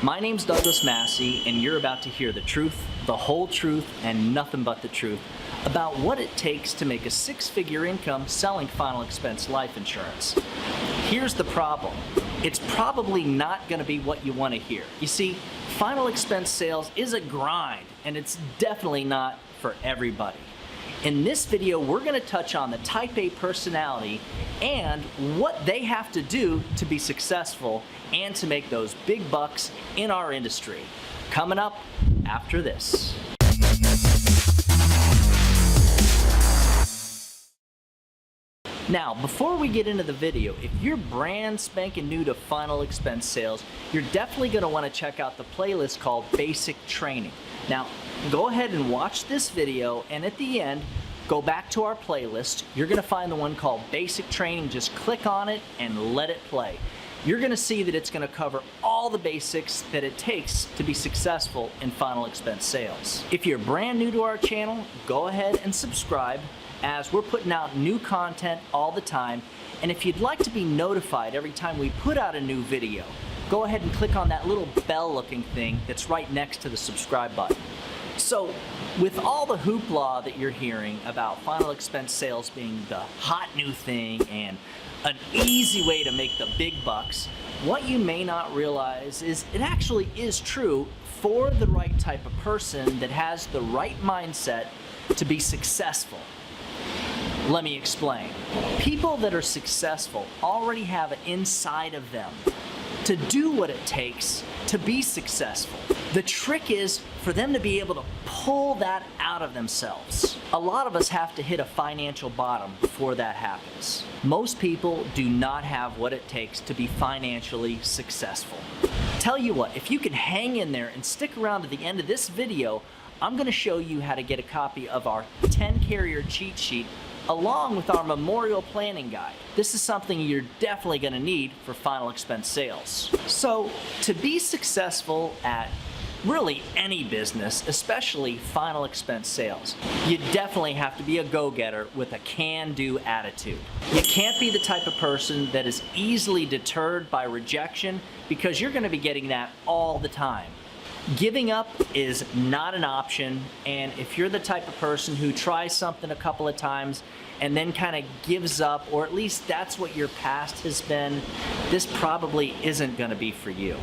My name's Douglas Massi, and you're about to hear the truth, the whole truth, and nothing but the truth about what it takes to make a six-figure income selling final expense life insurance. Here's the problem. It's probably not going to be what you want to hear. You see, final expense sales is a grind, and it's definitely not for everybody. In this video, we're going to touch on the Type A personality and what they have to do to be successful and to make those big bucks in our industry. Coming up after this. Now, before we get into the video, if you're brand spanking new to final expense sales, you're definitely going to want to check out the playlist called Basic Training. Now, go ahead and watch this video, and at the end, go back to our playlist. You're going to find the one called Basic Training. Just click on it and let it play. You're going to see that it's going to cover all the basics that it takes to be successful in final expense sales. If you're brand new to our channel, go ahead and subscribe, as we're putting out new content all the time. And if you'd like to be notified every time we put out a new video, go ahead and click on that little bell looking thing that's right next to the subscribe button. So, with all the hoopla that you're hearing about final expense sales being the hot new thing and an easy way to make the big bucks, what you may not realize is it actually is true for the right type of person that has the right mindset to be successful. Let me explain. People that are successful already have it inside of them to do what it takes to be successful. The trick is for them to be able to pull that out of themselves. A lot of us have to hit a financial bottom before that happens. Most people do not have what it takes to be financially successful. Tell you what, if you can hang in there and stick around to the end of this video, I'm going to show you how to get a copy of our 10-carrier cheat sheet along with our memorial planning guide. This is something you're definitely going to need for final expense sales. So, to be successful at really any business, especially final expense sales, you definitely have to be a go-getter with a can-do attitude. You can't be the type of person that is easily deterred by rejection, because you're going to be getting that all the time. Giving up is not an option, and if you're the type of person who tries something a couple of times and then kind of gives up, or at least that's what your past has been, this probably isn't going to be for you.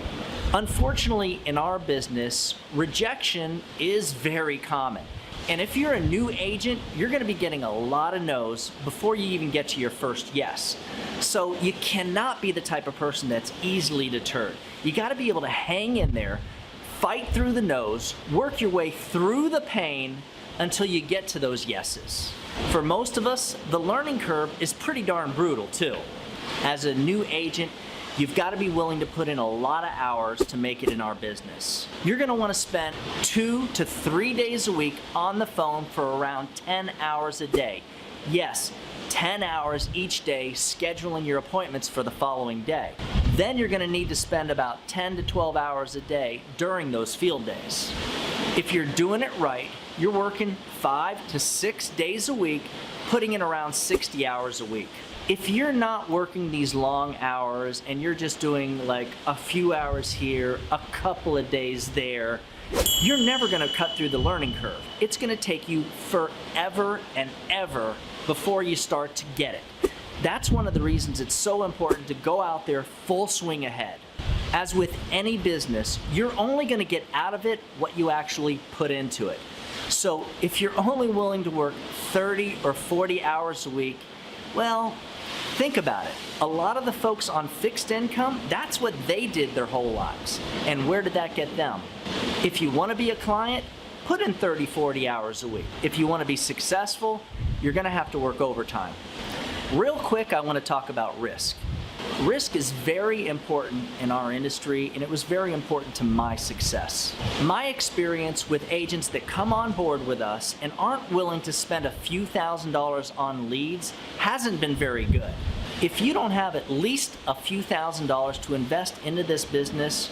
Unfortunately, in our business, rejection is very common. And if you're a new agent, you're going to be getting a lot of no's before you even get to your first yes. So you cannot be the type of person that's easily deterred. You got to be able to hang in there, fight through the no's, work your way through the pain until you get to those yeses. For most of us, the learning curve is pretty darn brutal too. As a new agent, you've got to be willing to put in a lot of hours to make it in our business. You're going to want to spend 2 to 3 days a week on the phone for around 10 hours a day. Yes, 10 hours each day scheduling your appointments for the following day. Then you're going to need to spend about 10 to 12 hours a day during those field days. If you're doing it right, you're working 5 to 6 days a week, putting in around 60 hours a week. If you're not working these long hours and you're just doing like a few hours here, a couple of days there, you're never going to cut through the learning curve. It's going to take you forever and ever before you start to get it. That's one of the reasons it's so important to go out there full swing ahead. As with any business, you're only going to get out of it what you actually put into it. So if you're only willing to work 30 or 40 hours a week, well, think about it. A lot of the folks on fixed income, that's what they did their whole lives. And where did that get them? If you want to be a client, put in 30, 40 hours a week. If you want to be successful, you're going to have to work overtime. Real quick, I want to talk about risk. Risk is very important in our industry, and it was very important to my success. My experience with agents that come on board with us and aren't willing to spend a few $1,000s on leads hasn't been very good. If you don't have at least a few $1,000s to invest into this business,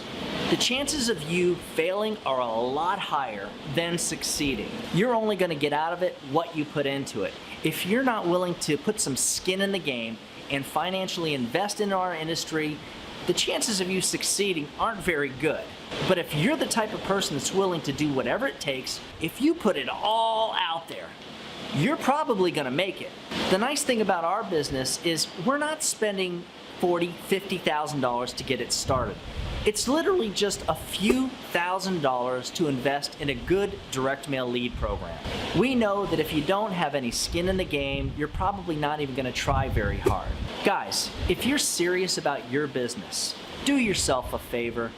the chances of you failing are a lot higher than succeeding. You're only going to get out of it what you put into it. If you're not willing to put some skin in the game and financially invest in our industry, the chances of you succeeding aren't very good. But if you're the type of person that's willing to do whatever it takes, if you put it all out there, you're probably going to make it. The nice thing about our business is we're not spending $40,000, $50,000 to get it started. It's literally just a few $1,000s to invest in a good direct mail lead program. We know that if you don't have any skin in the game, you're probably not even going to try very hard. Guys, if you're serious about your business, do yourself a favor.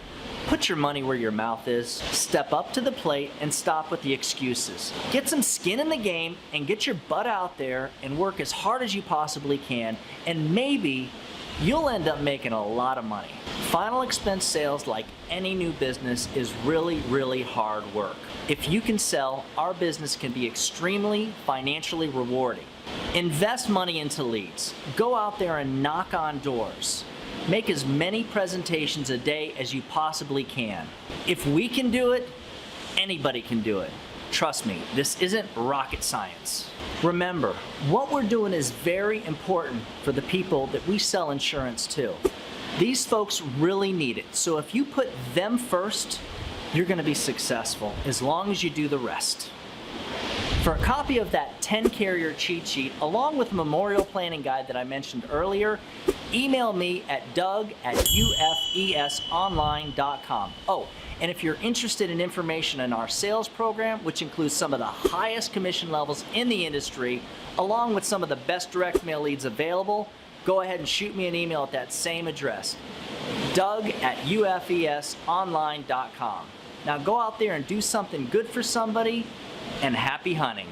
Put your money where your mouth is, step up to the plate, and stop with the excuses. Get some skin in the game and get your butt out there and work as hard as you possibly can, and maybe you'll end up making a lot of money. Final expense sales, like any new business, is really, really hard work. If you can sell, our business can be extremely financially rewarding. Invest money into leads. Go out there and knock on doors. Make as many presentations a day as you possibly can. If we can do it, anybody can do it. Trust me, this isn't rocket science. Remember, what we're doing is very important for the people that we sell insurance to. These folks really need it, so if you put them first, you're going to be successful as long as you do the rest. For a copy of that 10-carrier cheat sheet, along with the memorial planning guide that I mentioned earlier, email me at doug@ufesonline.com. Oh, and if you're interested in information in our sales program, which includes some of the highest commission levels in the industry, along with some of the best direct mail leads available, go ahead and shoot me an email at that same address, doug@ufesonline.com. Now go out there and do something good for somebody, and happy hunting.